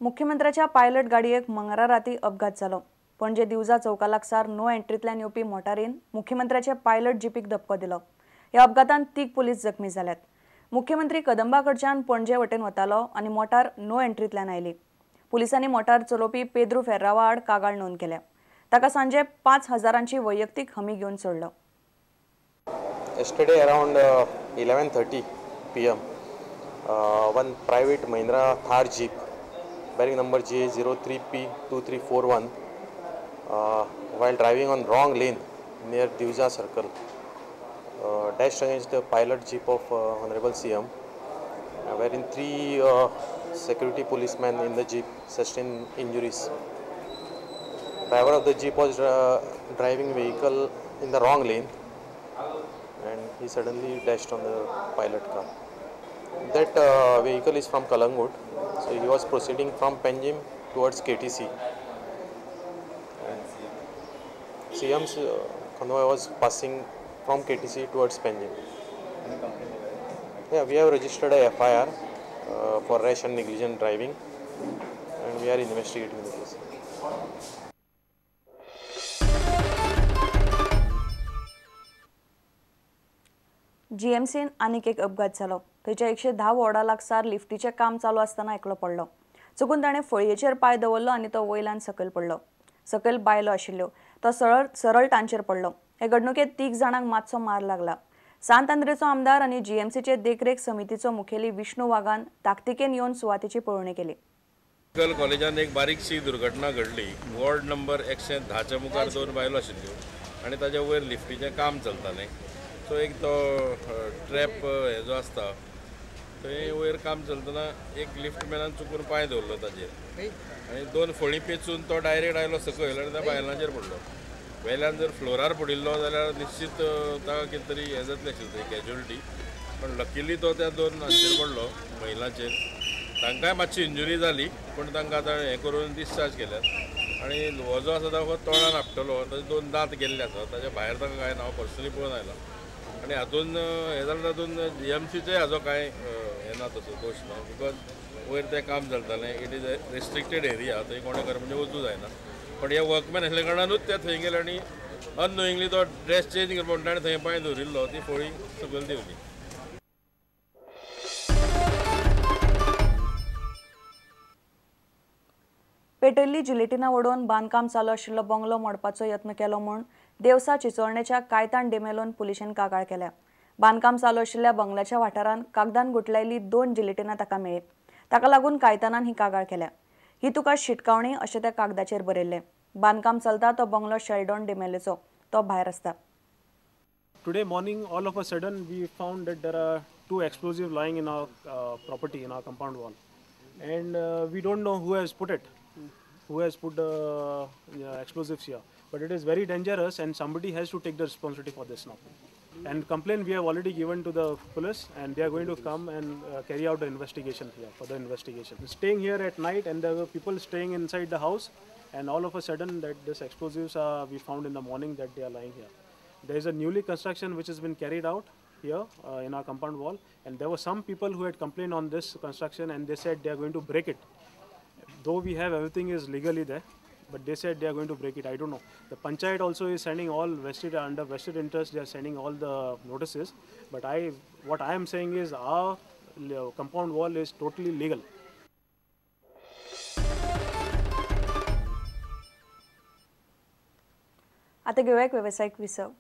मुख्यमंत्र्याच्या pilot गाडयेक मंगळारा राती अपघात जालो। पणजे दिवजा चौका लागसार नो एंट्रींतल्यान येवपी मोटारीन मुख्यमंत्र्याचे पायलट जीपीक धपको दिलो। ह्या अपघातांत 3 पुलीस जखमी जाल्यात। मुख्यमंत्री कदंबाकडच्यान पणजे वटेन वतालो आनी मोटार नो एंट्रींतल्यान आयली। पुलिसांनी मोटार चलोवपी पेद्रू फेर्रावा आड कागाळ नोंद केल्या। ताका सांजे 5,000ची वैयक्तीक हमी घेवन सोडलो। Yesterday around 11:30 p.m. One private Mahindra Thar Jeep bearing number J03P2341 while driving on wrong lane near Divja Circle dashed against the pilot jeep of Honorable CM, wherein 3 security policemen in the jeep sustained injuries. Driver of the jeep was driving vehicle in the wrong lane and he suddenly dashed on the pilot car. That vehicle is from Kalangut, so he was proceeding from Panjim towards KTC. CM's convoy was passing from KTC towards Panjim. Yeah, we have registered a FIR for rash and negligent driving, and we are investigating the case. जीएमसीन आनीक एक अपघात जालो। थंयच्या 110 वॉर्डा लागसार लिफ्टीचे काम चालू आसतना एकलो पडलो। चुकून ताणें फळयेचेर पाय दवरलो आनी तो वयल्यान सकयल पडलो। सकयल बायलो आशिल्ल्यो तो सरळ तांचेर पडलो। हे घडणुकेंत 3 जाणांक मातसो मार लागला। सांत आंद्रेचो आमदार आनी जीएमसीचे देखरेख समितीचो मुखेली विष्णू वाघान ताकतिकेन येवन सुवातेची पळोवणी केली। कॉलेजान एक बारीकशी दुर्घटना घडली। वॉर्ड नंबर 110च्या मुखार 2 बायलो आशिल्ल्यो आनी ताच्या वयर लिफ्टीचें काम चलतालें। सो एक तो ट्रॅप हे जो आसता थंय वयर काम चलतना एक लिफ्टमॅनान चुकून पांय दवरलो ताचेर आनी 2 फळी पेचून तो डायरेक्ट आयलो सकयल आनी त्या बायलांचेर पडलो। वेल्यान जर फ्लोरार पडिल्लो जाल्यार निश्चित ताका कितें तरी हें जातलें आशिल्लें कॅज्युअलिटी, पण लकिली तो त्या 2 हांचेर पडलो महिलांचेर। तांकांय मातशी इंजुरी जाली पूण तांकां आतां हें करून डिस्चार्ज केल्यात आनी हो जो आसा तो तोंडान आपटलो, ताचे 2 दांत गेल्ले आसा, ताच्या भायर ताका कांय ना, हांव पर्सनली पळोवन आयला आनी हातून हें जालें तातूंत जीएमसीचे हाजो कांय हें ना तसो दोश ना, बिकॉज वयर तें काम चलतालें। It is a restricted area, थंय कोणें खरें म्हणजे वचूं जायना, पण हे वर्कमॅन आसले कारणानूच ते थंय गेले आनी अननोइंगली तो ड्रेस चेंज करपाक ताणें थंय पांय दवरिल्लो, ती फळी सकयल देंवली। पेटयल्ली जिलेटिनां ओडोवन बांदकाम चालू आशिल्लो बंगलो मोडपाचो यत्न केलो म्हूण देवसा चिंचोळणेच्या कायतान डेमेलोन पुलिशेन कागाळ केल्या। बांदकाम चालू आशिल्ल्या बंगल्याच्या वाठारांत कागदान गुठलायिल्ली 2 जिलेटिनां ताका मेळ्ळी। ताका लागून कायतानान ही कागाळ केल्या। ही तुका शिटकावणी अशें त्या कागदाचेर बरयल्लें। बांदकाम चलता तो बंगलो शेल्डॉन डेमेलोचो, तो भायर आसता। Today morning, all of a sudden, we found that there are 2 explosives lying in our property, in our compound wall, and we don't know who has put it, who has put the explosives here. But it is very dangerous, and somebody has to take the responsibility for this now. And complaint we have already given to the police, and they are going to come and carry out the investigation here, further investigation. Staying here at night, and there were people staying inside the house, and all of a sudden that this explosives we found in the morning that they are lying here. There is a newly construction which has been carried out here in our compound wall, and there were some people who had complained on this construction, and they said they are going to break it. Though we have everything is legally there, but they said they are going to break it. I don't know. The panchayat also is sending all under vested interest. They are sending all the notices. But what I am saying is our compound wall is totally legal. आता घेऊया एक व्यावसायिक विसव।